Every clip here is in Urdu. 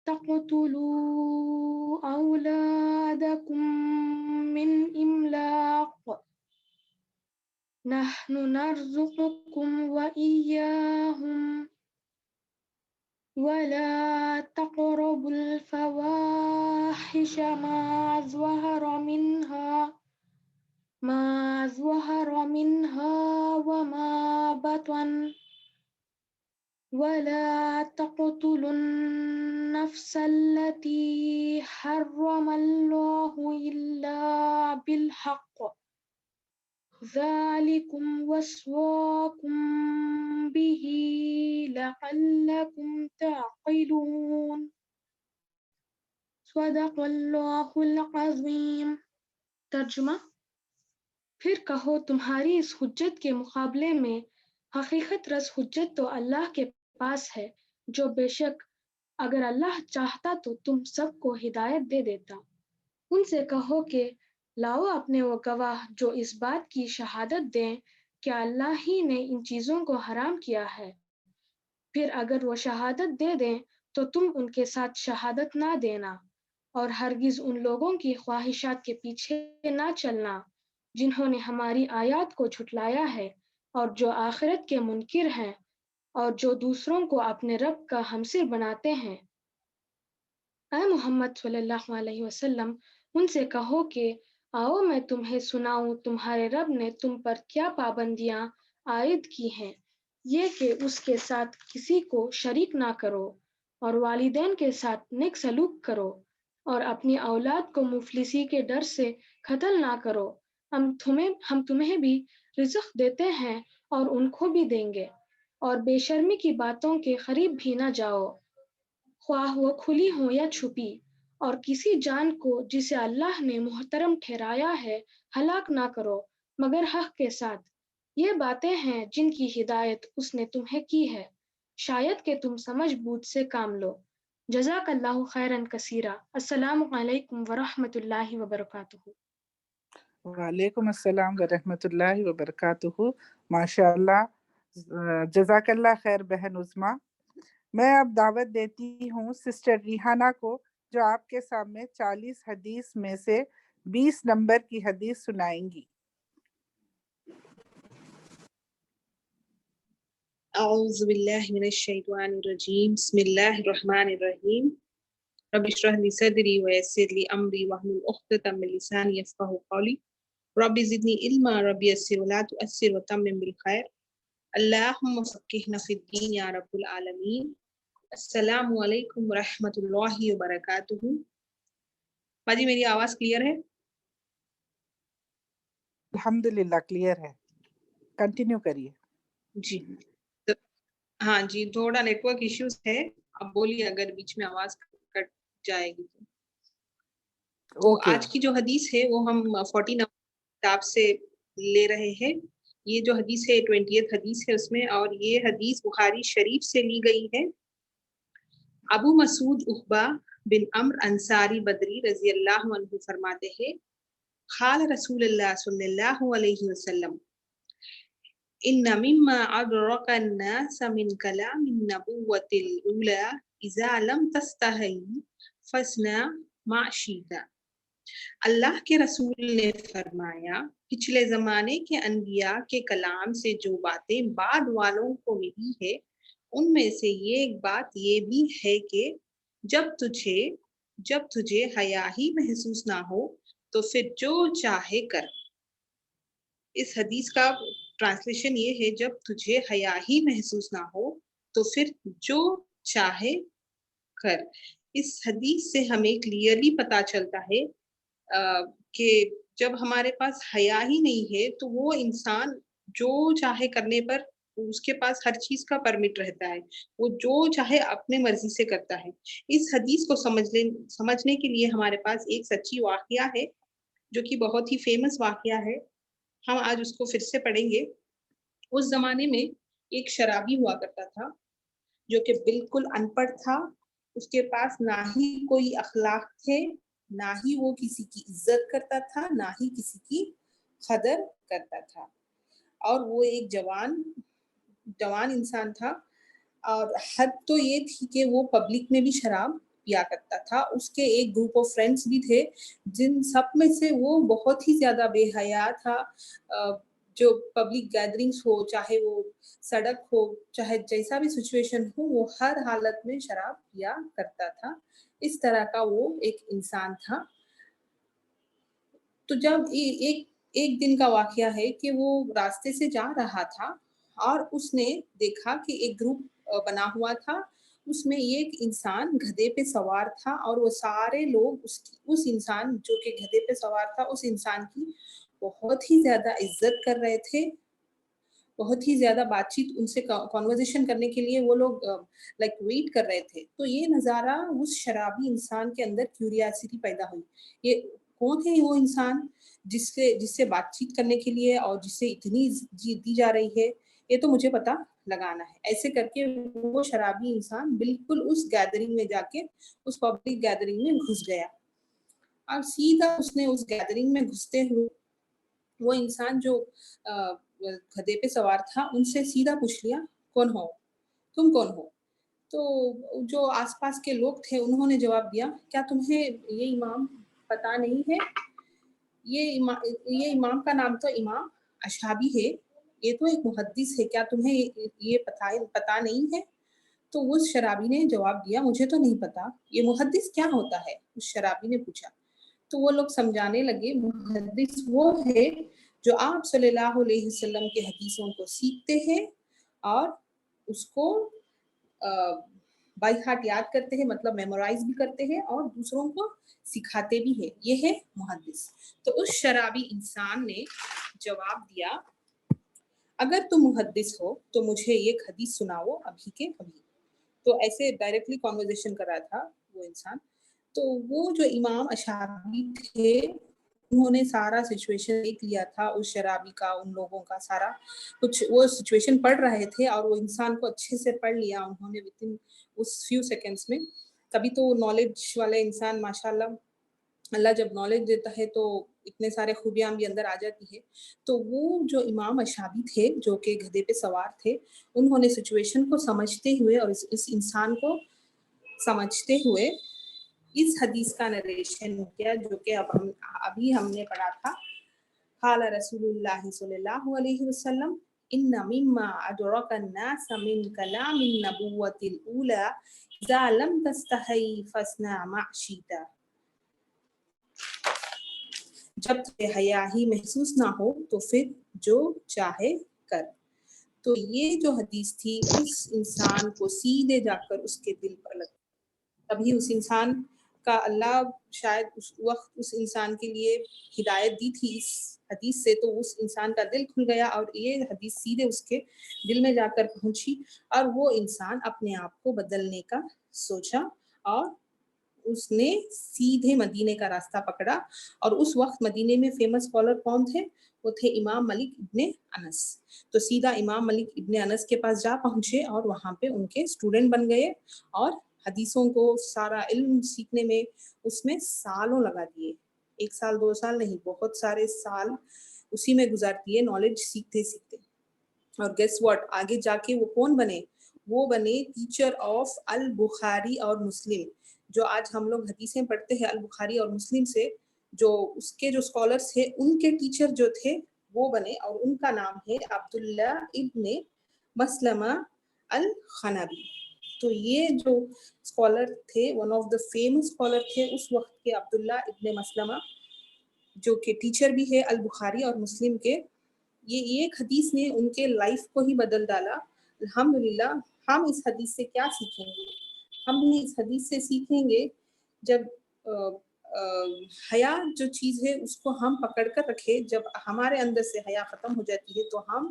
تقتلوا أولادكم من إملاق نحن نرزقكم وإياهم ولا تقربوا الفواحش ما ظهر منها وما بطن ولا تقتلوا النفس التي حرم الله إلا بالحق ذلكم وصاكم به لعلكم تعقلون صدق اللہ العظیم۔ ترجمہ: پھر کہو تمہاری اس حجت کے مقابلے میں حقیقت رس حجت تو اللہ کے پاس ہے، جو بے شک اگر اللہ چاہتا تو تم سب کو ہدایت دے دیتا۔ ان سے کہو کہ لاؤ اپنے وہ گواہ جو اس بات کی شہادت دیں کہ اللہ ہی نے ان چیزوں کو حرام کیا ہے، پھر اگر وہ شہادت دے دیں تو تم ان کے ساتھ شہادت نہ دینا، اور ہرگز ان لوگوں کی خواہشات کے پیچھے نہ چلنا جنہوں نے ہماری آیات کو جھٹلایا ہے اور جو آخرت کے منکر ہیں اور جو دوسروں کو اپنے رب کا ہمسر بناتے ہیں۔ اے محمد صلی اللہ علیہ وسلم، ان سے کہو کہ آؤ میں تمہیں سناؤں تمہارے رب نے تم پر کیا پابندیاں عائد کی ہیں، یہ کہ اس کے ساتھ کسی کو شریک نہ کرو، اور والدین کے ساتھ نیک سلوک کرو، اور اپنی اولاد کو مفلسی کے ڈر سے قتل نہ کرو۔ ہم تمہیں بھی رزق دیتے ہیں اور ان کو بھی دیں گے، اور بے شرمی کی باتوں کے قریب بھی نہ جاؤ، خواہ وہ کھلی ہوں یا چھپی، اور کسی جان کو جسے اللہ نے محترم ٹھہرایا ہے ہلاک نہ کرو مگر حق کے ساتھ۔ یہ باتیں ہیں جن کی ہدایت اس نے تمہیں کی ہے، شاید کہ تم سمجھ بوجھ سے کام لو۔ جزاک اللہ خیرا کثیرا۔ السلام علیکم ورحمۃ اللہ وبرکاتہ۔ وعلیکم السلام ورحمۃ اللہ وبرکاتہ۔ ماشاء اللہ، جزاک اللہ خیر بہن عظما۔ میں اب دعوت دیتی ہوں سسٹر ریحانہ کو، جو آپ کے سامنے 40 حدیث میں سے 20 نمبر کی حدیث سنائیں گی۔ اعوذ باللہ من الشیطان الرجیم، بسم اللہ الرحمن الرحیم۔ رب اشرح لی صدری ویسر لی امری واحلل عقدۃ من لسانی یفقہوا قولی۔ رب زدنی علما، رب یسر ولا تعسر وتمم بالخیر۔ اللہم فقہنا فی الدین یا رب العالمین۔ السلام علیکم ورحمۃ اللہ وبرکاتہ۔ باجی میری آواز کلیئر ہے؟ الحمدللہ کلیئر ہے، کنٹینیو کریے۔ جی ہاں جی، تھوڑا نیٹ ورک ایشوز ہے، اب بولیے اگر بیچ میں آواز کٹ جائے گی تو۔ آج کی جو حدیث ہے وہ ہم 40 نمبر کتاب سے لے رہے ہیں۔ یہ جو حدیث ہے 20th حدیث ہے اس میں، اور یہ حدیث بخاری شریف سے لی گئی ہے۔ ابو مسعود عقبہ بن عمرو انصاری بدری رضی اللہ عنہ فرماتے ہیں، قال رسول اللہ صلی اللہ علیہ وسلم، ان مما ادرک الناس من کلام النبوۃ الاولی اذا لم تستحی فاصنع ما شئت۔ اللہ کے رسول نے فرمایا، پچھلے زمانے کے انبیاء کے کلام سے جو باتیں بعد والوں کو ملی ہے، ان میں سے ایک بات یہ بھی ہے کہ جب تجھے حیا ہی محسوس نہ ہو تو پھر جو چاہے کر۔ اس حدیث کا ٹرانسلیشن یہ ہے، جب تجھے حیا ہی محسوس نہ ہو تو پھر جو چاہے کر۔ اس حدیث سے ہمیں کلیئرلی پتہ چلتا ہے کہ جب ہمارے پاس حیا ہی نہیں ہے تو وہ انسان جو چاہے کرنے پر اس کے پاس ہر چیز کا پرمٹ رہتا ہے، وہ جو چاہے اپنے مرضی سے کرتا ہے۔ اس حدیث کو سمجھنے کے لیے ہمارے پاس ایک سچی واقعہ ہے جو کہ بہت ہی فیمس واقعہ ہے، ہم آج اس کو پھر سے پڑھیں گے۔ اس زمانے میں ایک شرابی ہوا کرتا تھا جو کہ بالکل ان پڑھ تھا، اس کے پاس نہ ہی کوئی اخلاق تھے، نہ ہی وہ کسی کی عزت کرتا تھا، نہ ہی کسی کی قدر کرتا تھا، اور وہ ایک جوان انسان تھا، اور حد تو یہ تھی کہ وہ پبلک میں بھی شراب پیا کرتا تھا. اس کے ایک گروپ آف فرینڈس بھی تھے جن سب میں سے وہ بہت ہی زیادہ بے حیا تھا. جو پبلک گیدرنگس ہو, چاہے وہ سڑک ہو, چاہے جیسا بھی سچویشن ہو, وہ ہر حالت میں شراب پیا کرتا تھا. اس طرح کا وہ ایک انسان تھا. تو جب ایک دن کا واقعہ ہے کہ وہ راستے سے جا رہا تھا اور اس نے دیکھا کہ ایک گروپ بنا ہوا تھا, اس میں ایک انسان گدھے پہ سوار تھا اور وہ سارے لوگ اس انسان جو کہ گدھے پہ سوار تھا اس انسان کی بہت ہی زیادہ عزت کر رہے تھے, بہت ہی زیادہ بات چیت ان سے کانورزیشن کرنے کے لیے وہ لوگ لائک ویٹ کر رہے تھے. تو یہ نظارہ اس شرابی انسان کے اندر کیوریاسٹی پیدا ہوئی. یہ کون ہے وہ انسان جس سے بات چیت کرنے کے لیے اور جس سے اتنی عزت دی جا رہی ہے, یہ تو مجھے پتا لگانا ہے. ایسے کر کے وہ شرابی انسان بالکل اس گیدرنگ میں جا کے اس پبلک گیدرنگ میں گھس گیا اور سیدھا اس نے اس گیدرنگ میں گھستے ہوئے وہ انسان جو گدھے پہ سوار تھا ان سے سیدھا پوچھ لیا, کون ہو تم, کون ہو؟ تو جو آس پاس کے لوگ تھے انہوں نے جواب دیا, کیا تمہیں یہ امام پتا نہیں ہے؟ یہ امام کا نام تو امام اشعبی ہے, یہ تو ایک محدث ہے, کیا تمہیں یہ پتا نہیں ہے؟ تو اس شرابی نے جواب دیا, مجھے تو نہیں پتا, یہ محدث کیا ہوتا ہے؟ اس شرابی نے پوچھا. تو وہ لوگ سمجھانے لگے, محدث وہ ہے جو آپ صلی اللہ علیہ وسلم کے حدیثوں کو سیکھتے ہیں اور اس کو بائی ہارٹ یاد کرتے ہیں, مطلب میمورائز بھی کرتے ہیں اور دوسروں کو سکھاتے بھی ہیں, یہ ہے محدث. تو اس شرابی انسان نے جواب دیا, اگر تم محدث ہو تو مجھے ایک حدیث سناؤ ابھی کے ابھی. تو ایسے ڈائریکٹلی کانورزیشن کر رہا تھا وہ انسان. تو وہ جو امام اشعبی تھے انہوں نے سارا سچویشن دیکھ لیا تھا اس شرابی کا, ان لوگوں کا سارا کچھ وہ سچویشن پڑھ رہے تھے اور وہ انسان کو اچھے سے پڑھ لیا انہوں نے ود ان اس فیو سیکنڈس میں. کبھی تو نالج والے انسان ماشاءاللہ, اللہ جب نالج دیتا ہے تو اتنے سارے خوبیاں بھی اندر آ جاتی ہے. تو وہ جو امام اشعبی تھے جو کہ گدھے پہ سوار تھے, انہوں نے سچویشن کو سمجھتے ہوئے اور اس انسان کو سمجھتے ہوئے اس حدیث کا نریشن کیا جو کہ ابھی ہم نے پڑھا تھا. قال رسول اللہ صلی اللہ علیہ وسلم, ان مما ادرک الناس من کلام النبوۃ الاولی اذا لم تستحی فاصنع ما شئت. جب تجھے حیا ہی محسوس نہ ہو تو پھر جو چاہے کر. تو یہ جو حدیث تھی اس انسان کو سیدھے جا کر اس کے دل پر لگی. تبھی اس انسان کا اللہ شاید اس وقت اس انسان کے لیے ہدایت دی تھی اس حدیث سے, تو اس انسان کا دل کھل گیا اور یہ حدیث سیدھے اس کے دل میں جا کر پہنچی اور وہ انسان اپنے آپ کو بدلنے کا سوچا اور اس نے سیدھے مدینے کا راستہ پکڑا. اور اس وقت مدینے میں فیمس اسکالر کون تھے؟ وہ تھے امام ملک ابن انس. تو سیدھا امام ملک ابن انس کے پاس جا پہنچے اور وہاں پہ ان کے اسٹوڈنٹ بن گئے اور حدیثوں کو سارا علم سیکھنے میں اس میں سالوں لگا دیے. 1 سال 2 سال نہیں, بہت سارے سال اسی میں گزار دیے نالج سیکھتے سیکھتے. اور گیس واٹ, آگے جا کے وہ کون بنے؟ وہ بنے ٹیچر آف البخاری اور مسلم. جو آج ہم لوگ حدیثیں پڑھتے ہیں البخاری اور مسلم سے, جو اس کے جو اسکالرس تھے ان کے ٹیچر جو تھے وہ بنے, اور ان کا نام ہے عبداللہ ابن مسلمہ الخنبی. تو یہ جو اسکالر تھے, one of the famous scholar تھے اس وقت کے عبداللہ ابن مسلمہ, جو کہ ٹیچر بھی ہے البخاری اور مسلم کے. یہ ایک حدیث نے ان کے لائف کو ہی بدل ڈالا. الحمدللہ. ہم اس حدیث سے کیا سیکھیں گے؟ ہم بھی اس حدیث سے سیکھیں گے جب حیا جو چیز ہے اس کو ہم پکڑ کر رکھے. جب ہمارے اندر سے حیا ختم ہو جاتی ہے تو ہم,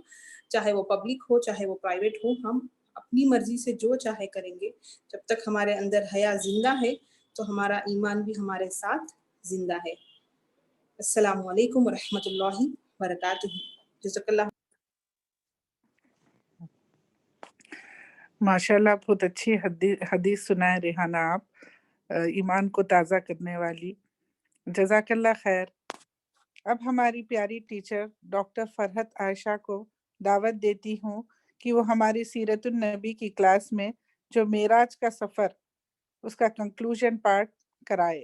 چاہے وہ پبلک ہو چاہے وہ پرائیویٹ ہو, ہم اپنی مرضی سے جو چاہے کریں گے. جب تک ہمارے اندر حیا زندہ ہے تو ہمارا ایمان بھی ہمارے ساتھ زندہ ہے. السلام علیکم ورحمۃ اللہ وبرکاتہ. جزاک اللہ. ماشاءاللہ بہت اچھی حدیث سنائے ریحانہ آپ, ایمان کو تازہ کرنے والی. جزاک اللہ خیر. اب ہماری پیاری ٹیچر ڈاکٹر فرحت عائشہ کو دعوت دیتی ہوں کہ وہ ہماری سیرت النبی کی کلاس میں جو معراج کا سفر اس کا کنکلوژن پارٹ کرائے.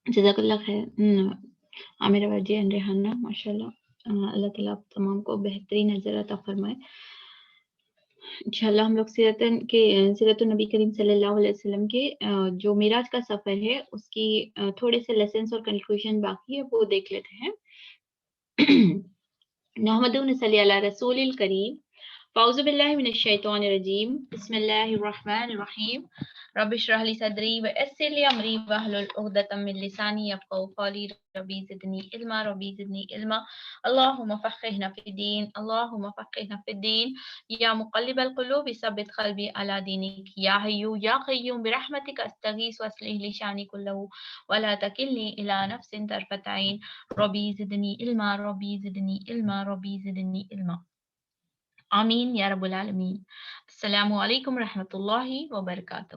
جزاک اللہ خیر عامر وجی اینڈ ریحانہ، ماشاء اللہ. اللہ تعالیٰ آپ تمام کو بہترین اجر عطا فرمائے. انشاءاللہ ہم لوگ سیرت النبی کریم صلی اللہ علیہ وسلم کے جو معراج کا سفر ہے اس کی تھوڑے سے لیسنس اور کنکلوژن باقی ہے، وہ دیکھ لیتے ہیں. نحمدہ ونصلی علی رسول الکریم. اعوذ باللہ من الشیطان الرجیم. بسم اللہ الرحمن الرحیم. رب اشرح لی صدری ویسر لی امری واحلل عقدۃ من لسانی یفقهوا قولی. ربی زدنی علما ربی زدنی علما. اللہم فقہنا فی الدین اللہم فقہنا فی الدین. یا مقلب القلوب ثبت قلبی علی دینک. یا حی یا قیوم برحمتک استغیث واصلح لی شانی کلہ ولا تکلنی الی نفس طرفۃ عین. ربی زدنی علما ربی زدنی علما ربی زدنی علما. آمین یا رب العالمین. السلام علیکم رحمۃ اللہ وبرکاتہ.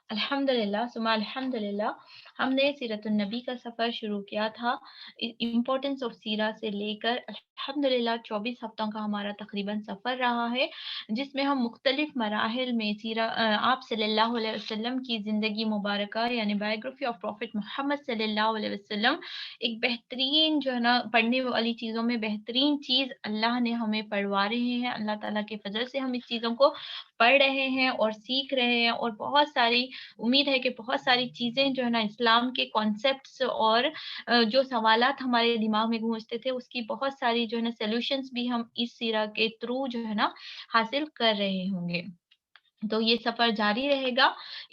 الحمدللہ ثم الحمدللہ. ہم نے سیرت النبی کا سفر شروع کیا تھا امپورٹنس آف سیرہ سے لے کر الحمدللہ 24 ہفتوں کا ہمارا تقریباً سفر رہا ہے، جس میں ہم مختلف مراحل میں سیرہ آپ صلی اللہ علیہ وسلم کی زندگی مبارکہ یعنی بایوگرافی آف پروفٹ محمد صلی اللہ علیہ وسلم ایک بہترین جو ہے نا پڑھنے والی چیزوں میں بہترین چیز اللہ نے ہمیں پڑھوا رہے ہیں. اللہ تعالیٰ کے فضل سے ہم اس چیزوں کو پڑھ رہے ہیں اور سیکھ رہے ہیں، اور بہت ساری امید ہے کہ بہت ساری چیزیں جو ہے نا اسلام کے کانسیپٹس اور جو سوالات ہمارے دماغ میں گونجتے تھے اس کی بہت ساری جو ہے نا سولوشنز بھی ہم اس سیرہ کے تھرو جو ہے نا حاصل کر رہے ہوں گے. تو یہ سفر جاری رہے گا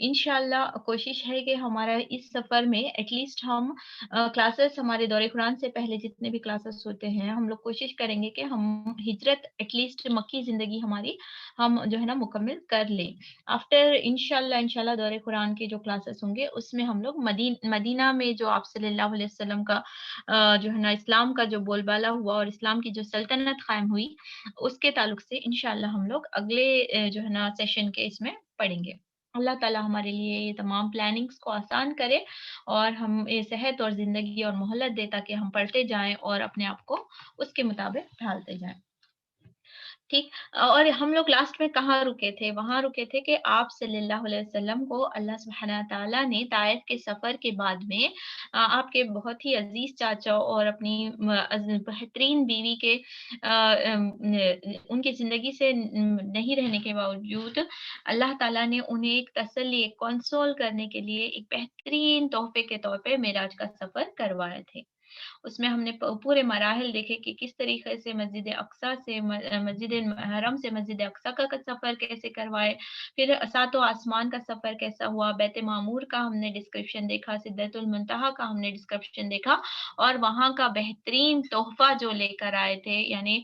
انشاءاللہ. کوشش ہے کہ ہمارا اس سفر میں ایٹ لیسٹ ہم کلاسز ہمارے دورہ قرآن سے پہلے جتنے بھی کلاسز ہوتے ہیں ہم لوگ کوشش کریں گے کہ ہم ہجرت ایٹ لیسٹ مکی زندگی ہماری ہم جو ہے نا مکمل کر لیں. آفٹر انشاءاللہ دورہ قرآن کے جو کلاسز ہوں گے اس میں ہم لوگ مدینہ میں جو آپ صلی اللہ علیہ وسلم کا جو ہے نا اسلام کا جو بول بالا ہوا اور اسلام کی جو سلطنت قائم ہوئی اس کے تعلق سے انشاءاللہ ہم لوگ اگلے جو ہے نا سیشن کے اس میں پڑھیں گے. اللہ تعالیٰ ہمارے لیے یہ تمام پلاننگز کو آسان کرے اور ہم صحت اور زندگی اور مہلت دے تاکہ ہم پڑھتے جائیں اور اپنے آپ کو اس کے مطابق ڈھالتے جائیں. ٹھیک. اور ہم لوگ لاسٹ میں کہاں رکے تھے؟ وہاں رکے تھے کہ آپ صلی اللہ علیہ وسلم کو اللہ سبحانہ تعالیٰ نے طائف کے سفر کے بعد میں آپ کے بہت ہی عزیز چاچا اور اپنی بہترین بیوی کے ان کی زندگی سے نہیں رہنے کے باوجود اللہ تعالیٰ نے انہیں ایک تسلی ایک کنسول کرنے کے لیے ایک بہترین تحفے کے طور پہ معراج کا سفر کروائے تھے. اس میں ہم نے پورے مراحل دیکھے کہ کس طریقے سے مسجد اقصیٰ سے مسجد حرم سے مسجد اقصیٰ کا سفر کیسے کروائے، پھر ساتوں آسمان کا سفر کیسا ہوا، بیت معمور کا ہم نے ڈسکرپشن دیکھا، سدرۃ المنتہا کا ہم نے ڈسکرپشن دیکھا، اور وہاں کا بہترین تحفہ جو لے کر آئے تھے یعنی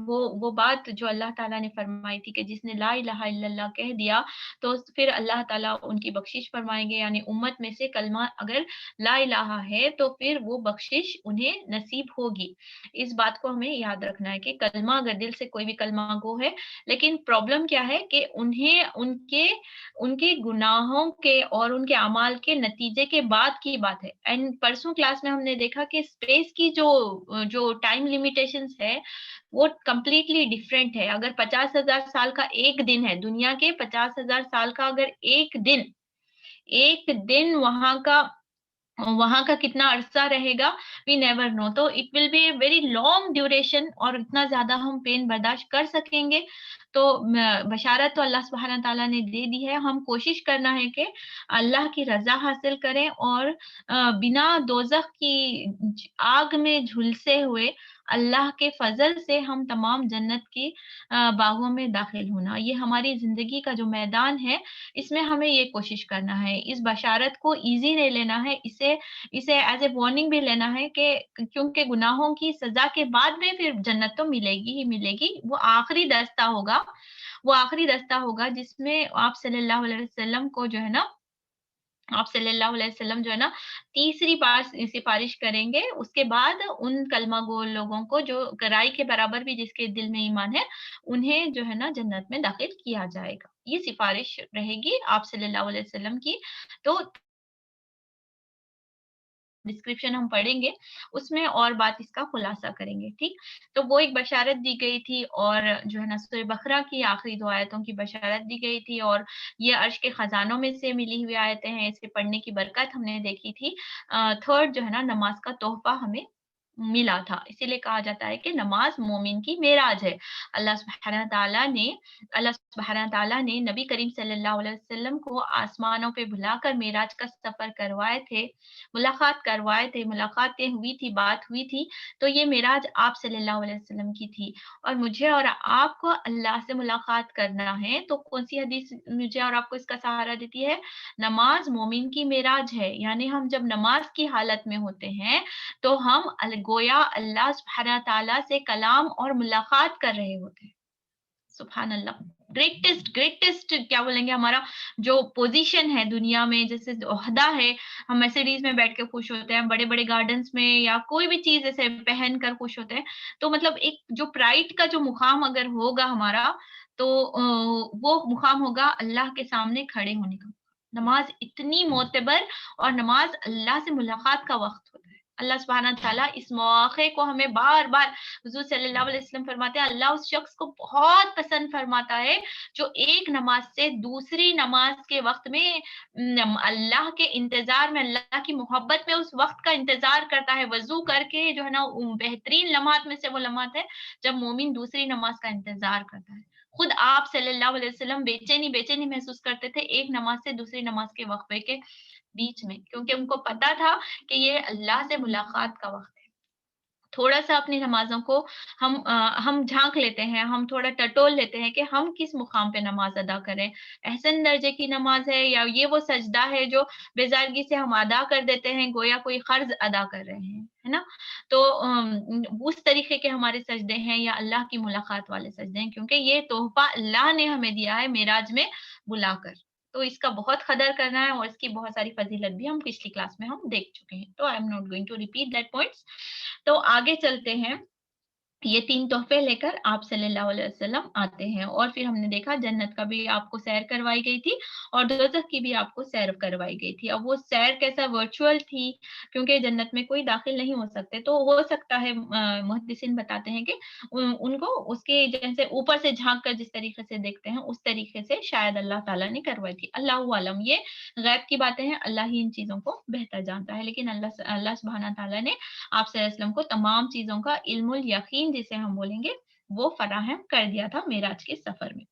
وہ بات جو اللہ تعالیٰ نے فرمائی تھی کہ جس نے لا الہ الا اللہ کہہ دیا تو پھر اللہ تعالیٰ ان کی بخشش فرمائیں گے. یعنی امت میں سے کلمہ اگر لا الہ ہے تو پھر وہ بخشش انہیں نصیب ہوگی. اس بات کو ہمیں یاد رکھنا ہے کہ کلمہ اگر دل سے کوئی بھی کلمہ گو ہے، لیکن پرابلم کیا ہے کہ انہیں ان کے گناہوں کے اور ان کے اعمال کے نتیجے کے بعد کی بات ہے. اینڈ پرسوں کلاس میں ہم نے دیکھا کہ اسپیس کی جو ٹائم لیمیٹیشنز ہے وہ کمپلیٹلی ڈیفرنٹ ہے. اگر 50,000 سال کا ایک دن ہے، دنیا کے 50,000 سال کا اگر ایک دن وہاں کا کتنا عرصہ رہے گا وی نیور نو. تو it will be a very long duration اور اتنا زیادہ ہم پین برداشت کر سکیں گے. تو بشارت تو اللہ سبحانہ تعالیٰ نے دے دی ہے. ہم کوشش کرنا ہے کہ اللہ کی رضا حاصل کریں اور بنا دوزخ کی آگ میں جھلسے ہوئے اللہ کے فضل سے ہم تمام جنت کی باغوں میں داخل ہونا. یہ ہماری زندگی کا جو میدان ہے اس میں ہمیں یہ کوشش کرنا ہے. اس بشارت کو ایزی نہیں لینا ہے، اسے ایز اے وارننگ بھی لینا ہے کہ کیونکہ گناہوں کی سزا کے بعد میں پھر جنت تو ملے گی ہی ملے گی. وہ آخری دستہ ہوگا جس میں آپ صلی اللہ علیہ وسلم کو جو ہے نا تیسری بار سفارش کریں گے. اس کے بعد ان کلمہ گو لوگوں کو جو کرائی کے برابر بھی جس کے دل میں ایمان ہے انہیں جو ہے نا جنت میں داخل کیا جائے گا. یہ سفارش رہے گی آپ صلی اللہ علیہ وسلم کی. تو ڈسکرپشن ہم پڑھیں گے اس میں اور بات اس کا خلاصہ کریں گے. ٹھیک, تو وہ ایک بشارت دی گئی تھی اور جو ہے نا سورہ بقرہ کی آخری 2 آیتوں کی بشارت دی گئی تھی, اور یہ عرش کے خزانوں میں سے ملی ہوئی آیتیں ہیں, اسے پڑھنے کی برکت ہم نے دیکھی تھی. تھرڈ جو ہے نا نماز کا تحفہ ہمیں ملا تھا, اسی لیے کہا جاتا ہے کہ نماز مومن کی معراج ہے. اللہ سبحانہ تعالیٰ نے نبی کریم صلی اللہ علیہ وسلم کو آسمانوں پہ بلا کر معراج کا سفر کروائے تھے, ملاقاتیں ہوئی تھی, بات ہوئی تھی, تو یہ معراج آپ صلی اللہ علیہ وسلم کی تھی. اور مجھے اور آپ کو اللہ سے ملاقات کرنا ہے تو کون سی حدیث مجھے اور آپ کو اس کا سہارا دیتی ہے؟ نماز مومن کی معراج ہے. یعنی ہم جب نماز کی حالت میں ہوتے ہیں تو ہم گویا اللہ سبحانہ تعالیٰ سے کلام اور ملاقات کر رہے ہوتے ہیں. سبحان اللہ, گریٹسٹ کیا بولیں گے, ہمارا جو پوزیشن ہے دنیا میں, جیسے عہدہ ہے, ہم مرسیڈیز میں بیٹھ کے خوش ہوتے ہیں, بڑے بڑے گارڈنز میں یا کوئی بھی چیز ایسے پہن کر خوش ہوتے ہیں, تو مطلب ایک جو پرائڈ کا جو مقام اگر ہوگا ہمارا, تو وہ مقام ہوگا اللہ کے سامنے کھڑے ہونے کا. نماز اتنی معتبر اور نماز اللہ سے ملاقات کا وقت ہوتا ہے. اللہ سبحانہ تعالیٰ اس موقع کو ہمیں بار بار, حضور صلی اللہ علیہ وسلم فرماتے ہیں, اللہ اس شخص کو بہت پسند فرماتا ہے جو ایک نماز سے دوسری نماز کے وقت میں اللہ کے انتظار میں, اللہ کی محبت میں اس وقت کا انتظار کرتا ہے. وضو کر کے جو ہے نا بہترین لمحات میں سے وہ لمحات ہے جب مومن دوسری نماز کا انتظار کرتا ہے. خود آپ صلی اللہ علیہ وسلم بےچینی محسوس کرتے تھے ایک نماز سے دوسری نماز کے وقفے کے بیچ میں, کیونکہ ان کو پتا تھا کہ یہ اللہ سے ملاقات کا وقت ہے. تھوڑا سا اپنی نمازوں کو ہم جھانک لیتے ہیں, ہم تھوڑا ٹٹول لیتے ہیں کہ ہم کس مقام پہ نماز ادا کریں. احسن درجے کی نماز ہے یا یہ وہ سجدہ ہے جو بیزارگی سے ہم ادا کر دیتے ہیں گویا کوئی قرض ادا کر رہے ہیں, ہے نا. تو اس طریقے کے ہمارے سجدے ہیں یا اللہ کی ملاقات والے سجدے ہیں, کیونکہ یہ تحفہ اللہ نے ہمیں دیا ہے معراج میں بلا کر. تو اس کا بہت قدر کرنا ہے, اور اس کی بہت ساری فضیلت بھی ہم پچھلی کلاس میں ہم دیکھ چکے ہیں, تو I am not going to repeat that points. تو آگے چلتے ہیں. یہ 3 تحفے لے کر آپ صلی اللہ علیہ وسلم آتے ہیں, اور پھر ہم نے دیکھا جنت کا بھی آپ کو سیر کروائی گئی تھی اور دوزخ کی بھی آپ کو سیر کروائی گئی تھی. اب وہ سیر کیسا ورچوئل تھی, کیونکہ جنت میں کوئی داخل نہیں ہو سکتے, تو ہو سکتا ہے محدثین بتاتے ہیں کہ ان کو اس کے جیسے اوپر سے جھانک کر جس طریقے سے دیکھتے ہیں اس طریقے سے شاید اللہ تعالیٰ نے کروائی تھی. اللہ عالم, یہ غیب کی باتیں ہیں, اللہ ہی ان چیزوں کو بہتر جانتا ہے, لیکن اللہ سبحانہ تعالیٰ نے آپ صلی اللہ علیہ وسلم کو تمام چیزوں کا علم الیقین جسے ہم بولیں گے وہ فراہم کر دیا تھا معراج کے سفر میں.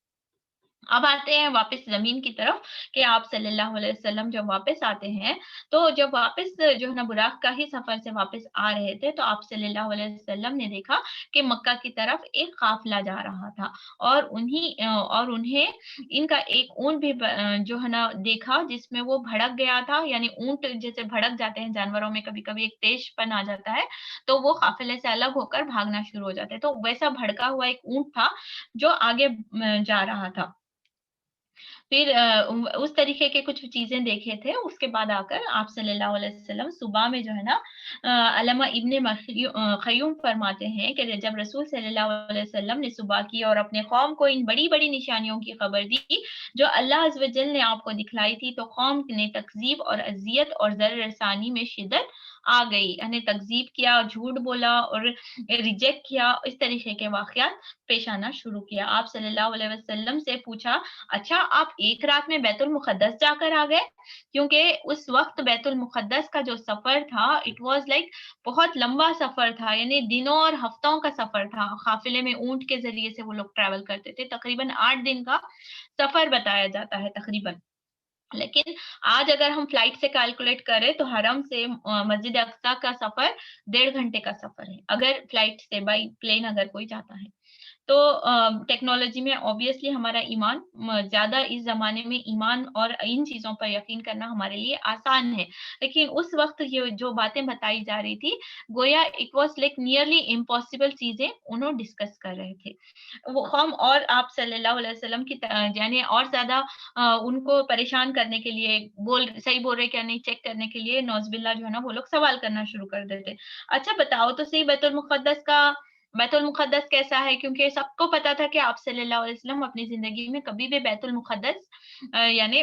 اب آتے ہیں واپس زمین کی طرف کہ آپ صلی اللہ علیہ وسلم جب واپس آتے ہیں, تو جب واپس جو ہے نا براق کا ہی سفر سے واپس آ رہے تھے, تو آپ صلی اللہ علیہ وسلم نے دیکھا کہ مکہ کی طرف ایک قافلہ جا رہا تھا, اور انہیں ان کا ایک اونٹ بھی جو ہے نا دیکھا جس میں وہ بھڑک گیا تھا. یعنی اونٹ جیسے بھڑک جاتے ہیں جانوروں میں, کبھی کبھی ایک تیز پن آ جاتا ہے تو وہ قافلے سے الگ ہو کر بھاگنا شروع ہو جاتے ہیں, تو ویسا بھڑکا ہوا ایک اونٹ تھا جو آگے جا رہا تھا. پھر اس طریقے کے کچھ چیزیں دیکھے تھے. اس کے بعد آ کر آپ صلی اللہ علیہ وسلم صبح میں جو ہے نا علامہ ابن قیوم فرماتے ہیں کہ جب رسول صلی اللہ علیہ وسلم نے صبح کی اور اپنے قوم کو ان بڑی بڑی نشانیوں کی خبر دی جو اللہ عز و جل نے آپ کو دکھلائی تھی, تو قوم نے تکذیب اور اذیت اور ضرر رسانی میں شدت آ گئی, یعنی تکذیب کیا, جھوٹ بولا اور ریجیکٹ کیا, اس طریقے کے واقعات پیش آنا شروع کیا. آپ صلی اللہ علیہ وسلم سے پوچھا, اچھا آپ ایک رات میں بیت المقدس جا کر آ گئے؟ کیونکہ اس وقت بیت المقدس کا جو سفر تھا اٹ واز لائک بہت لمبا سفر تھا, یعنی دنوں اور ہفتوں کا سفر تھا. قافلے میں اونٹ کے ذریعے سے وہ لوگ ٹریول کرتے تھے, تقریباً 8 دن کا سفر بتایا جاتا ہے تقریباً. لیکن آج اگر ہم فلائٹ سے کیلکولیٹ کریں تو حرم سے مسجد اقصی کا سفر 1.5 گھنٹے کا سفر ہے, اگر فلائٹ سے بائی پلین اگر کوئی جاتا ہے. تو ٹیکنالوجی میں obviously ہمارا ایمان زیادہ, اس زمانے میں ایمان اور ان چیزوں پر یقین کرنا ہمارے لیے آسان ہے, لیکن اس وقت یہ جو باتیں بتائی جا رہی تھی گویا it was like nearly impossible چیزیں انہوں ڈسکس کر رہے تھے. وہ قوم اور آپ صلی اللہ علیہ وسلم کی یعنی اور زیادہ ان کو پریشان کرنے کے لیے صحیح بول رہے کیا نہیں چیک کرنے کے لیے نوز باللہ جو ہے نا وہ لوگ سوال کرنا شروع کر دیتے. اچھا بتاؤ تو صحیح بیت المقدس کیسا ہے, کیونکہ سب کو پتا تھا کہ آپ صلی اللہ علیہ وسلم اپنی زندگی میں کبھی بھی بیت المقدس یعنی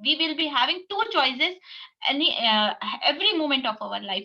We will be having two choices every moment of our life.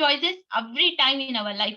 choices every time in our life.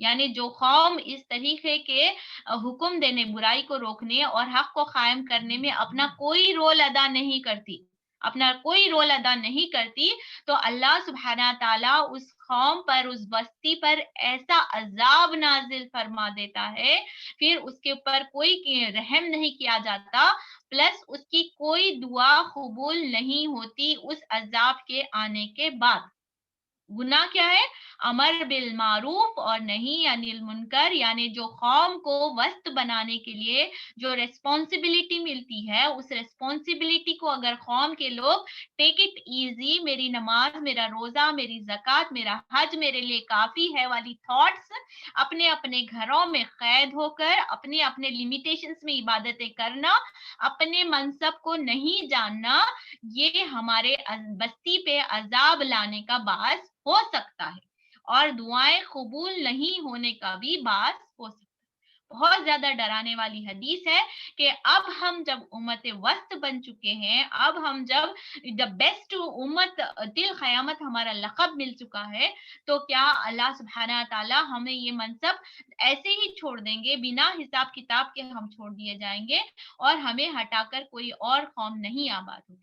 یعنی جو قوم اس طریقے کے حکم دینے، برائی کو روکنے اور حق کو قائم کرنے میں اپنا کوئی رول ادا نہیں کرتی، تو اللہ سبحانہ تعالیٰ اس قوم پر، اس بستی پر ایسا عذاب نازل فرما دیتا ہے، پھر اس کے اوپر کوئی رحم نہیں کیا جاتا، پلس اس کی کوئی دعا قبول نہیں ہوتی اس عذاب کے آنے کے بعد۔ گناہ کیا ہے؟ امر بالمعروف اور نہیں انل منکر، یعنی جو قوم کو وسط بنانے کے لیے جو ریسپانسبلٹی ملتی ہے، اس ریسپانسبلٹی کو اگر قوم کے لوگ ٹیک اٹ ایزی، میری نماز، میرا روزہ، میری زکوٰۃ، میرا حج میرے لیے کافی ہے والی تھاٹس اپنے اپنے گھروں میں قید ہو کر اپنے اپنے لمیٹیشنز میں عبادتیں کرنا، اپنے منصب کو نہیں جاننا، یہ ہمارے بستی پہ عذاب لانے کا باعث ہو سکتا ہے، اور دعائیں قبول نہیں ہونے کا بھی باعث ہو سکتا ہے۔ بہت زیادہ ڈرانے والی حدیث ہے کہ اب ہم جب امت وسط بن چکے ہیں، اب ہم جب دا بیسٹ امت تل قیامت ہمارا لقب مل چکا ہے، تو کیا اللہ سبحانہ تعالیٰ ہمیں یہ منصب ایسے ہی چھوڑ دیں گے؟ بنا حساب کتاب کے ہم چھوڑ دیے جائیں گے اور ہمیں ہٹا کر کوئی اور قوم نہیں آباد ہوگی؟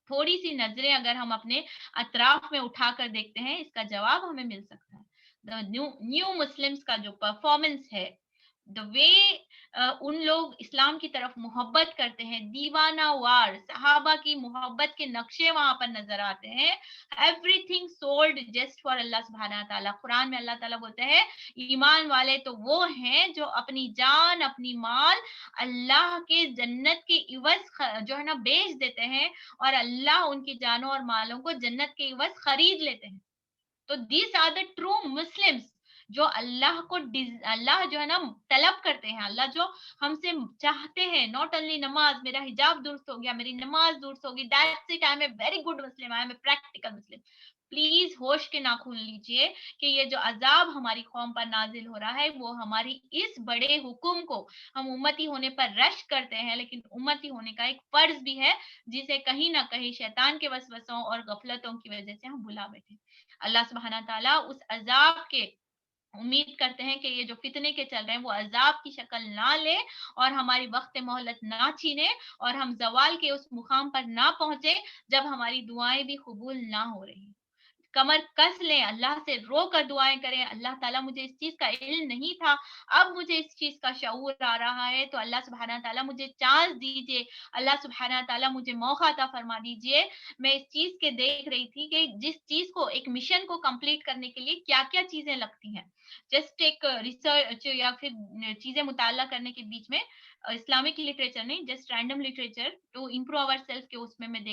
تھوڑی سی نظریں اگر ہم اپنے اطراف میں اٹھا کر دیکھتے ہیں، اس کا جواب ہمیں مل سکتا ہے۔ نیو مسلمز کا جو پرفارمنس ہے، the way ان لوگ اسلام کی طرف محبت کرتے ہیں، دیوانہ وار صحابہ کی محبت کے نقشے وہاں پر نظر آتے ہیں۔ everything sold just for اللہ سبحانہ تعالیٰ۔ قرآن میں اللہ تعالیٰ بولتے ہیں ایمان والے تو وہ ہیں جو اپنی جان، اپنی مال اللہ کے جنت کے عوض جو ہے نا بیچ دیتے ہیں، اور اللہ ان کی جانوں اور مالوں کو جنت کے عوض خرید لیتے ہیں۔ تو these are the true Muslims جو اللہ کو اللہ جو ہے نا طلب کرتے ہیں، اللہ جو ہم سے چاہتے ہیں، not only نماز، میرا حجاب درست ہو گیا، میری نماز درست ہوگی، that's it, I am a very good Muslim, I am a practical Muslim۔ Please ہوش کے ناخن لیجئے کہ یہ جو عذاب ہماری قوم پر نازل ہو رہا ہے، وہ ہماری اس بڑے حکم کو، ہم امتی ہونے پر رشک کرتے ہیں، لیکن امتی ہونے کا ایک فرض بھی ہے جسے کہیں نہ کہیں شیطان کے وسوسوں اور غفلتوں کی وجہ سے ہم بھلا بیٹھے۔ اللہ سبحانہ تعالیٰ اس عذاب کے امید کرتے ہیں کہ یہ جو فتنے کے چل رہے ہیں وہ عذاب کی شکل نہ لے اور ہماری وقت مہلت نہ چھینے اور ہم زوال کے اس مقام پر نہ پہنچے جب ہماری دعائیں بھی قبول نہ ہو رہی۔ کمر کس لیں، اللہ سے رو کر دعائیں کریں، اللہ تعالیٰ مجھے اس چیز کا علم نہیں تھا، اب مجھے اس چیز کا شعور آ رہا ہے، تو اللہ سبحانہ تعالیٰ مجھے چانس دیجئے، اللہ سبحانہ تعالیٰ مجھے موقع عطا فرما دیجئے۔ میں اس چیز کے دیکھ رہی تھی کہ جس چیز کو، ایک مشن کو کمپلیٹ کرنے کے لیے کیا کیا چیزیں لگتی ہیں، جسٹ ایک ریسرچ یا پھر چیزیں مطالعہ کرنے کے بیچ میں اسلامک لٹریچر نہیں، just random literature to improve our self کے اس میں دیکھ